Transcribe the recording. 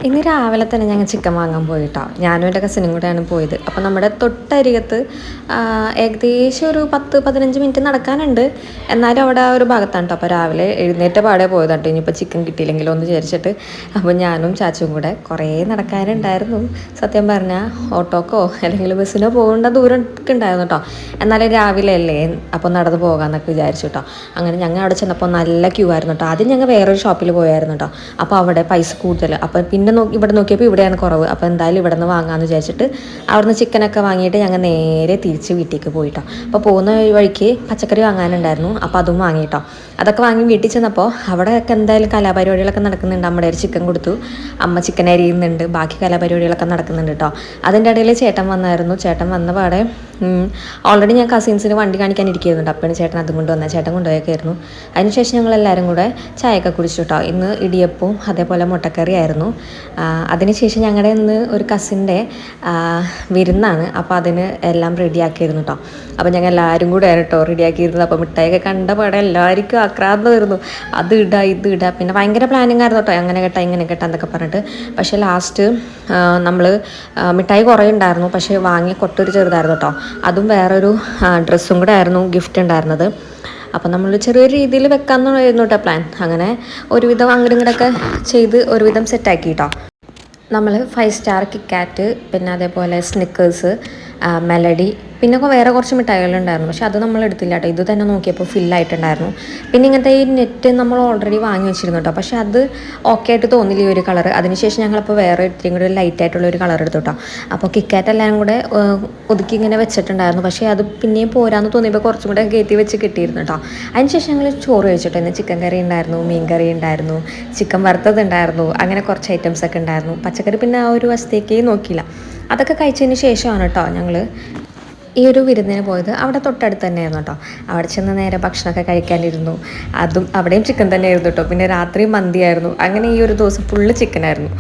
ഇന്ന് രാവിലെ തന്നെ ഞങ്ങൾ ചിക്കൻ വാങ്ങാൻ പോയിട്ടോ. ഞാനും എൻ്റെ കസിനും കൂടെയാണ് പോയത്. അപ്പോൾ നമ്മുടെ തൊട്ടരികത്ത് ഏകദേശം ഒരു 10-15 മിനിറ്റ് നടക്കാനുണ്ട്. എന്നാലും അവിടെ ആ ഒരു ഭാഗത്താണ് കേട്ടോ. അപ്പോൾ രാവിലെ എഴുന്നേറ്റ പാടെ പോയതാണ് കേട്ടോ. ഇനിയിപ്പോൾ ചിക്കൻ കിട്ടിയില്ലെങ്കിലോ എന്ന് വിചാരിച്ചിട്ട്. അപ്പോൾ ഞാനും ചാച്ചും കൂടെ കുറേ നടക്കാനുണ്ടായിരുന്നു. സത്യം പറഞ്ഞാൽ ഓട്ടോക്കോ അല്ലെങ്കിൽ ബസ്സിനോ പോകേണ്ട ദൂരം ഒക്കെ ഉണ്ടായിരുന്നു കേട്ടോ. എന്നാലും രാവിലെ അല്ലേ, അപ്പോൾ നടന്ന് പോകാമെന്നൊക്കെ വിചാരിച്ചു കേട്ടോ. അങ്ങനെ ഞങ്ങൾ അവിടെ ചെന്നപ്പോൾ നല്ല ക്യൂ ആയിരുന്നു കേട്ടോ. ആദ്യം ഞങ്ങൾ വേറൊരു ഷോപ്പിൽ പോയായിരുന്നു കേട്ടോ. അപ്പോൾ അവിടെ പൈസ കൂടുതൽ. അപ്പോൾ പിന്നെ ഇവിടെ നോക്കിയപ്പോൾ ഇവിടെയാണ് കുറവ്. അപ്പോൾ എന്തായാലും ഇവിടെ നിന്ന് വാങ്ങാമെന്ന് വിചാരിച്ചിട്ട് അവിടുന്ന് ചിക്കനൊക്കെ വാങ്ങിയിട്ട് ഞങ്ങൾ നേരെ തിരിച്ച് വീട്ടിലേക്ക് പോയിട്ടോ. അപ്പോൾ പോകുന്ന വഴിക്ക് പച്ചക്കറി വാങ്ങാനുണ്ടായിരുന്നു. അപ്പോൾ അതും വാങ്ങിയിട്ടോ. അതൊക്കെ വാങ്ങി വീട്ടിൽ ചെന്നപ്പോൾ അവിടെയൊക്കെ എന്തായാലും കലാപരിപാടികളൊക്കെ നടക്കുന്നുണ്ട്. അമ്മയുടെ ഒരു ചിക്കൻ കൊടുത്തു, അമ്മ ചിക്കൻ അരിയുന്നുണ്ട്, ബാക്കി കലാപരിപാടികളൊക്കെ നടക്കുന്നുണ്ട് കേട്ടോ. അതിൻ്റെ ഇടയിൽ ചേട്ടൻ വന്നായിരുന്നു. ചേട്ടൻ വന്ന പാടെ ഓൾറെഡി ഞാൻ കസിൻസിന് വണ്ടി കാണിക്കാൻ ഇരിക്കുന്നുണ്ട്. അപ്പോഴാണ് ചേട്ടൻ അതും കൊണ്ട് വന്നത്. ചേട്ടൻ കൊണ്ടുപോയൊക്കെയായിരുന്നു. അതിനുശേഷം ഞങ്ങളെല്ലാവരും കൂടെ ചായയൊക്കെ കുടിച്ചു കേട്ടോ. ഇന്ന് ഇടിയപ്പവും അതേപോലെ മുട്ടക്കറി ആയിരുന്നു. അതിനുശേഷം ഞങ്ങളുടെ ഇന്ന് ഒരു കസിൻ്റെ വിരുന്നാണ്. അപ്പോൾ അതിന് എല്ലാം റെഡിയാക്കിയിരുന്നു കേട്ടോ. അപ്പോൾ ഞങ്ങൾ എല്ലാവരും കൂടെ ആയിരുന്നു കേട്ടോ റെഡിയാക്കിയിരുന്നത്. അപ്പോൾ മിഠായിയൊക്കെ കണ്ട പാടെ എല്ലാവർക്കും ആക്രാന്തമായിരുന്നു. അത് ഇടുക ഇത് ഇടുക, പിന്നെ ഭയങ്കര പ്ലാനിങ് ആയിരുന്നു കേട്ടോ. അങ്ങനെ കേട്ടോ ഇങ്ങനെ കേട്ടോ എന്നൊക്കെ പറഞ്ഞിട്ട്. പക്ഷേ ലാസ്റ്റ് നമ്മൾ മിഠായി കുറേ ഉണ്ടായിരുന്നു. പക്ഷേ വാങ്ങിയ കൊട്ടൊരു ചെറുതായിരുന്നു കേട്ടോ. അതും വേറൊരു ഡ്രസ്സും കൂടെ ആയിരുന്നു ഗിഫ്റ്റ് ഉണ്ടായിരുന്നത്. അപ്പോൾ നമ്മൾ ചെറിയൊരു രീതിയിൽ വെക്കാമെന്നായിരുന്നു കേട്ടോ പ്ലാൻ. അങ്ങനെ ഒരുവിധം അങ്ങോട്ടും ഇങ്ങോട്ടൊക്കെ ചെയ്ത് ഒരുവിധം സെറ്റാക്കി കേട്ടോ. നമ്മൾ 5 സ്റ്റാർ കിക്കാറ്റ്, പിന്നെ അതേപോലെ സ്നിക്കേഴ്സ്, മെലഡി, പിന്നെ വേറെ കുറച്ച് മിഠായികളുണ്ടായിരുന്നു. പക്ഷെ അത് നമ്മൾ എടുത്തില്ല കേട്ടോ. ഇത് തന്നെ നോക്കിയപ്പോൾ ഫില്ലായിട്ടുണ്ടായിരുന്നു. പിന്നെ ഇങ്ങനത്തെ ഈ നെറ്റ് നമ്മൾ ഓൾറെഡി വാങ്ങി വെച്ചിരുന്നു കേട്ടോ. പക്ഷെ അത് ഓക്കെ ആയിട്ട് തോന്നില്ല ഈ ഒരു കളർ. അതിനുശേഷം ഞങ്ങളപ്പോൾ വേറെ ഇത്രയും കൂടി ലൈറ്റായിട്ടുള്ള ഒരു കളർ എടുത്തു കേട്ടോ. അപ്പോൾ കിക്കാറ്റ് എല്ലാം കൂടെ ഒതുക്കി ഇങ്ങനെ വെച്ചിട്ടുണ്ടായിരുന്നു. പക്ഷേ അത് പിന്നെയും പോരാന്ന് തോന്നിയപ്പോൾ കുറച്ചും കൂടെ കയറ്റി വെച്ച് കിട്ടിയിരുന്നു കേട്ടോ. അതിനുശേഷം ഞങ്ങൾ ചോറ് കഴിച്ചിട്ടോ. ഇന്ന് ചിക്കൻ കറി ഉണ്ടായിരുന്നു, മീൻ കറി ഉണ്ടായിരുന്നു, ചിക്കൻ വറുത്തത് ഉണ്ടായിരുന്നു, അങ്ങനെ കുറച്ച് ഐറ്റംസ് ഒക്കെ ഉണ്ടായിരുന്നു. പച്ചക്കറി പിന്നെ ആ ഒരു വശത്തേക്കേ നോക്കിയില്ല. അതൊക്കെ കഴിച്ചതിന് ശേഷമാണ് കേട്ടോ ഞങ്ങൾ ഈ ഒരു വിരുന്നിന് പോയത്. അവിടെ തൊട്ടടുത്ത് തന്നെയായിരുന്നു കേട്ടോ. അവിടെ ചെന്ന് നേരെ ഭക്ഷണമൊക്കെ കഴിക്കാനിരുന്നു. അതും അവിടെയും ചിക്കൻ തന്നെയായിരുന്നു കേട്ടോ. പിന്നെ രാത്രി മന്തിയായിരുന്നു. അങ്ങനെ ഈ ഒരു ദിവസം ഫുള്ള് ചിക്കനായിരുന്നു.